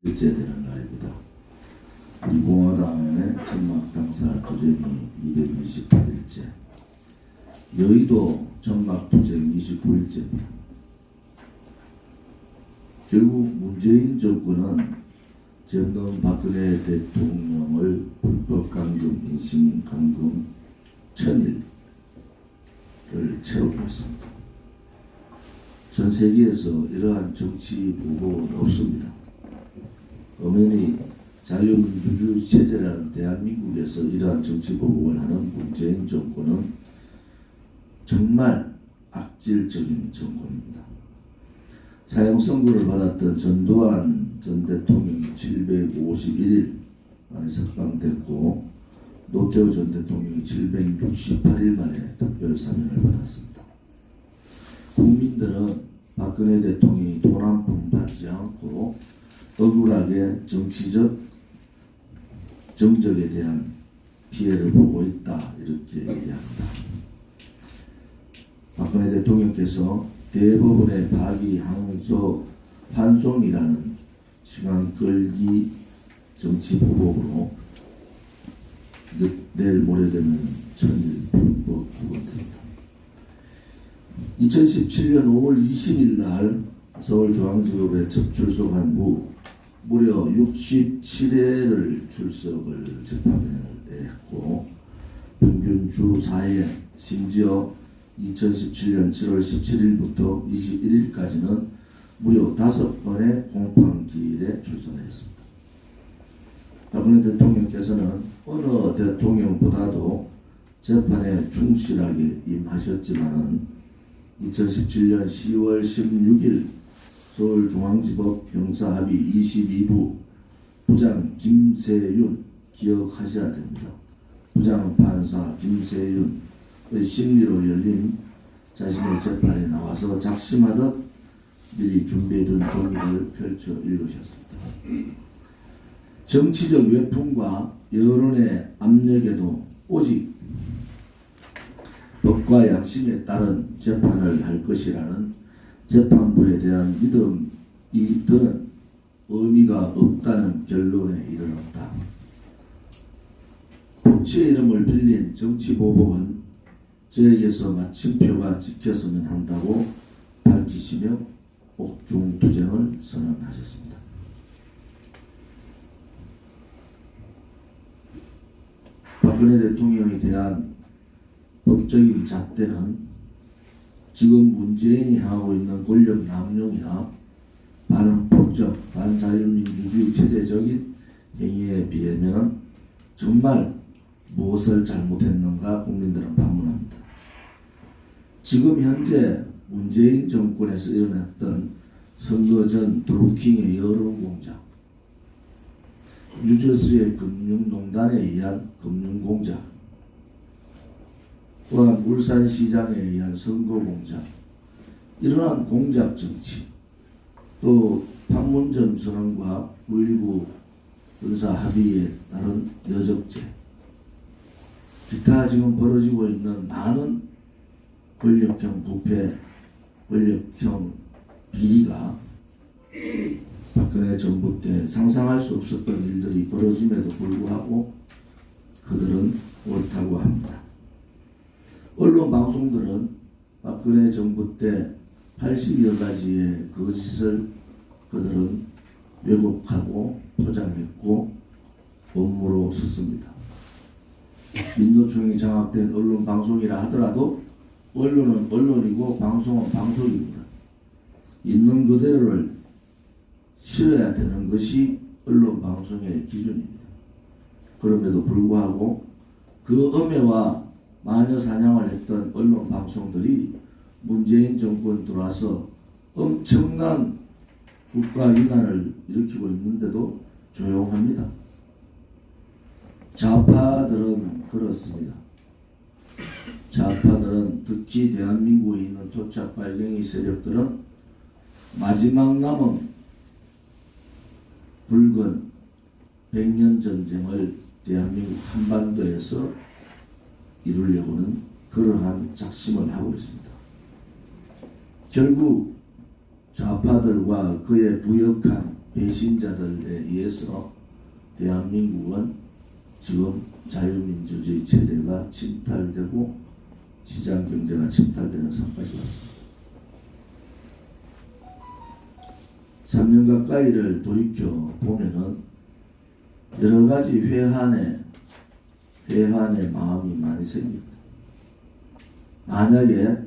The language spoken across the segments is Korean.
일째 되는 날입니다. 우리 공화당의 천막당사 투쟁이 228일째, 여의도 천막투쟁 29일째입니다. 결국 문재인 정권은 전남 박근혜 대통령을 불법 강경, 인신 감금 1000일을 채우고 있습니다. 전 세계에서 이러한 정치 보고는 없습니다. 엄연히 자유민주주의 체제라는 대한민국에서 이러한 정치 보복을 하는 문재인 정권은 정말 악질적인 정권입니다. 사형 선고를 받았던 전두환 전 대통령이 751일 만에 석방됐고, 노태우 전 대통령이 768일 만에 특별 사면을 받았습니다. 국민들은 박근혜 대통령이 돈 한 푼 받지 않고 억울하게 정치적 정적에 대한 피해를 보고 있다, 이렇게 얘기합니다. 박근혜 대통령께서 대법원의 파기환송이라는 시간 끌기 정치 보복으로 내일 모레 되면 1000일 불법 구원됩니다. 2017년 5월 20일 날 서울중앙지법에 첫 출석한 후 무려 67회를 출석을 재판에 했고, 평균 주 4회, 심지어 2017년 7월 17일부터 21일까지는 무려 5번의 공판기일에 출석했습니다. 박근혜 대통령께서는 어느 대통령보다도 재판에 충실하게 임하셨지만은 2017년 10월 16일 서울중앙지법 형사합의 22부 부장 김세윤, 기억하셔야 됩니다. 부장판사 김세윤의 심리로 열린 자신의 재판에 나와서 작심하듯 미리 준비해둔 종이를 펼쳐 읽으셨습니다. 정치적 외풍과 여론의 압력에도 오직 법과 양심에 따른 재판을 할 것이라는 재판부에 대한 믿음이 드는 의미가 없다는 결론에 이르렀다. 법치의 이름을 빌린 정치보복은 저에게서 마침표가 찍혔으면 한다고 밝히시며 옥중투쟁을 선언하셨습니다. 박근혜 대통령에 대한 법적인 잣대는 지금 문재인이 하고 있는 권력 남용이나 반헌법적, 반자유민주주의 체제적인 행위에 비하면 정말 무엇을 잘못했는가 국민들은 반문합니다. 지금 현재 문재인 정권에서 일어났던 선거 전 드루킹의 여론공작, 뉴저지의 금융농단에 의한 금융공작, 또한 울산시장에 의한 선거공작, 이러한 공작 정치, 또 판문점 선언과 9.19 군사합의에 따른 여적죄, 기타 지금 벌어지고 있는 많은 권력형 부패, 권력형 비리가 박근혜 정부 때 상상할 수 없었던 일들이 벌어짐에도 불구하고 그들은 옳다고 합니다. 언론 방송들은 박근혜 정부 때 80여 가지의 거짓을 그들은 왜곡하고 포장했고 업무로 썼습니다. 민노총이 장악된 언론 방송이라 하더라도 언론은 언론이고 방송은 방송입니다. 있는 그대로를 실어야 되는 것이 언론 방송의 기준입니다. 그럼에도 불구하고 그 엄해와 마녀 사냥을 했던 언론 방송들이 문재인 정권 들어와서 엄청난 국가 유난을 일으키고 있는데도 조용합니다. 좌파들은 그렇습니다. 좌파들은, 특히 대한민국에 있는 토착 빨갱이 세력들은 마지막 남은 붉은 100년 전쟁을 대한민국 한반도에서 이루려고는 그러한 작심을 하고 있습니다. 결국 좌파들과 그의 부역한 배신자들에 의해서 대한민국은 지금 자유민주주의 체제가 침탈되고 시장경제가 침탈되는 상황까지 왔습니다. 3년 가까이를 돌이켜 보면은 여러 가지 회한의 마음이 많이 생깁니다. 만약에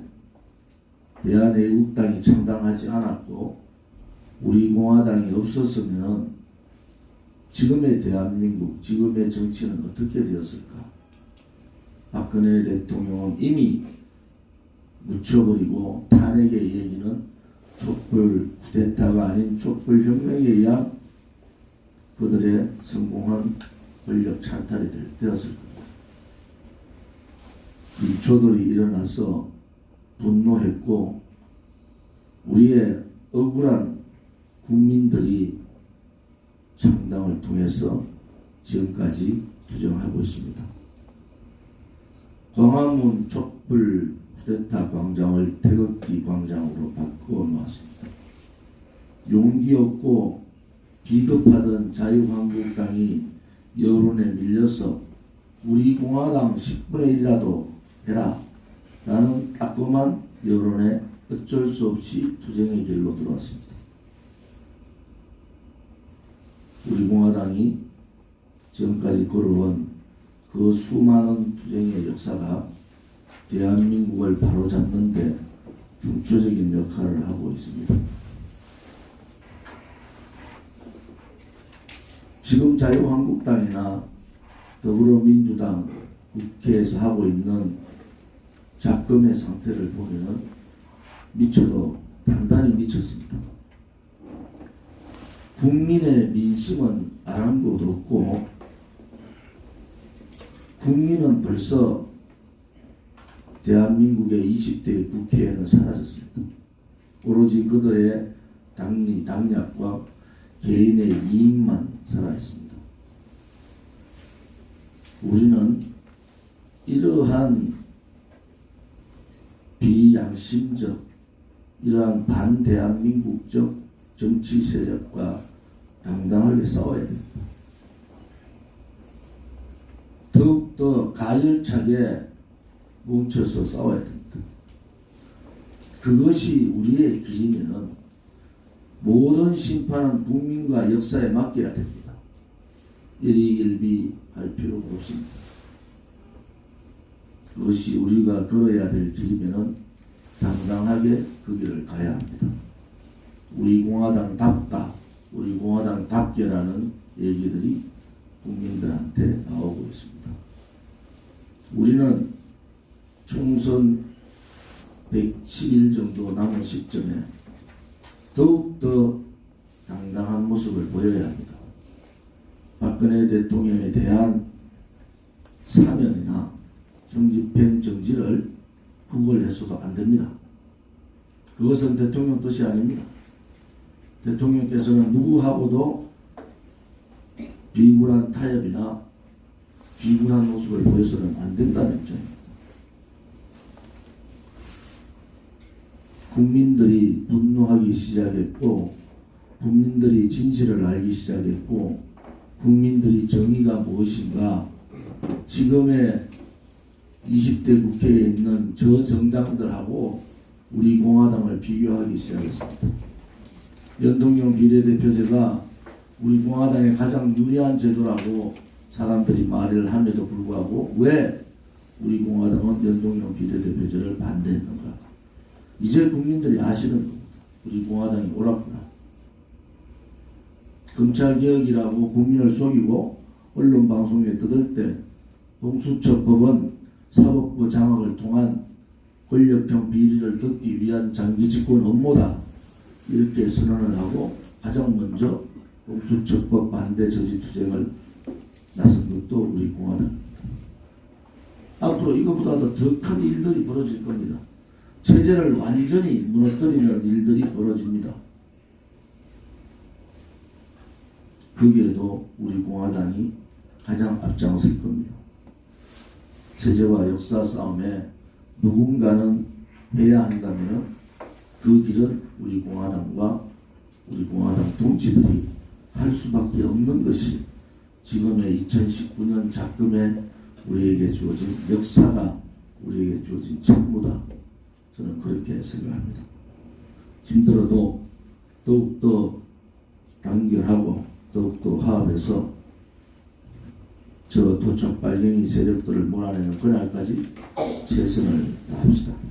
대한애국당이 창당하지 않았고 우리 공화당이 없었으면 지금의 대한민국, 지금의 정치는 어떻게 되었을까? 박근혜 대통령은 이미 묻혀버리고 탄핵의 얘기는 촛불 쿠데타가 아닌 촛불 혁명에 의한 그들의 성공한 권력 찬탈이 되었을 겁니다. 일초들이 일어나서 분노했고 우리의 억울한 국민들이 창당을 통해서 지금까지 투쟁하고 있습니다. 광화문 촛불 쿠데타 광장을 태극기 광장으로 바꾸어 놓았습니다. 용기 없고 비겁하던 자유한국당이 여론에 밀려서 우리 공화당 10분의 1이라도 해라 라는 따끔한 여론에 어쩔 수 없이 투쟁의 길로 들어왔습니다. 우리 공화당이 지금까지 걸어온 그 수많은 투쟁의 역사가 대한민국을 바로잡는 데 중추적인 역할을 하고 있습니다. 지금 자유한국당이나 더불어민주당 국회에서 하고 있는 작금의 상태를 보면 미쳐도 단단히 미쳤습니다. 국민의 민심은 아랑곳 없고 국민은 벌써 대한민국의 20대 국회에는 사라졌습니다. 오로지 그들의 당리, 당략과 개인의 이익만 살아있습니다. 우리는 이러한 비양심적, 이러한 반대한민국적 정치 세력과 당당하게 싸워야 됩니다. 더욱더 가열차게 뭉쳐서 싸워야 됩니다. 그것이 우리의 길이면 모든 심판은 국민과 역사에 맡겨야 됩니다. 일희일비 할 필요가 없습니다. 그것이 우리가 걸어야 될 길이면 당당하게 그 길을 가야 합니다. 우리 공화당답다, 우리 공화당답게라는 얘기들이 국민들한테 나오고 있습니다. 우리는 총선 110일 정도 남은 시점에 더욱더 당당한 모습을 보여야 합니다. 박근혜 대통령에 대한 사면이나 정집행 정지를 구걸해서도 안 됩니다. 그것은 대통령 뜻이 아닙니다. 대통령께서는 누구하고도 비굴한 타협이나 비굴한 모습을 보여서는 안 된다는 입장입니다. 국민들이 분노하기 시작했고 국민들이 진실을 알기 시작했고 국민들이 정의가 무엇인가 지금의 20대 국회에 있는 저 정당들하고 우리 공화당을 비교하기 시작했습니다. 연동형 비례대표제가 우리 공화당에 가장 유리한 제도라고 사람들이 말을 함에도 불구하고 왜 우리 공화당은 연동형 비례대표제를 반대했는가? 이제 국민들이 아시는 겁니다. 우리 공화당이 옳았구나. 검찰개혁이라고 국민을 속이고 언론방송에 떠들 때 공수처법은 사법부 장악을 통한 권력형 비리를 덮기 위한 장기집권 업무다. 이렇게 선언을 하고 가장 먼저 공수처법 반대 저지투쟁을 나선 것도 우리 공화당입니다. 앞으로 이것보다도 더 큰 일들이 벌어질 겁니다. 체제를 완전히 무너뜨리는 일들이 벌어집니다. 거기에도 우리 공화당이 가장 앞장설 겁니다. 체제와 역사 싸움에 누군가는 해야 한다면 그 길은 우리 공화당과 우리 공화당 동지들이 할 수밖에 없는 것이 지금의 2019년 작금에 우리에게 주어진 역사가 우리에게 주어진 책무다. 저는 그렇게 생각합니다. 힘들어도 더욱더 단결하고 더욱더 화합해서 저 도착 발령이 세력들을 몰아내는 그날까지 최선을 다합시다.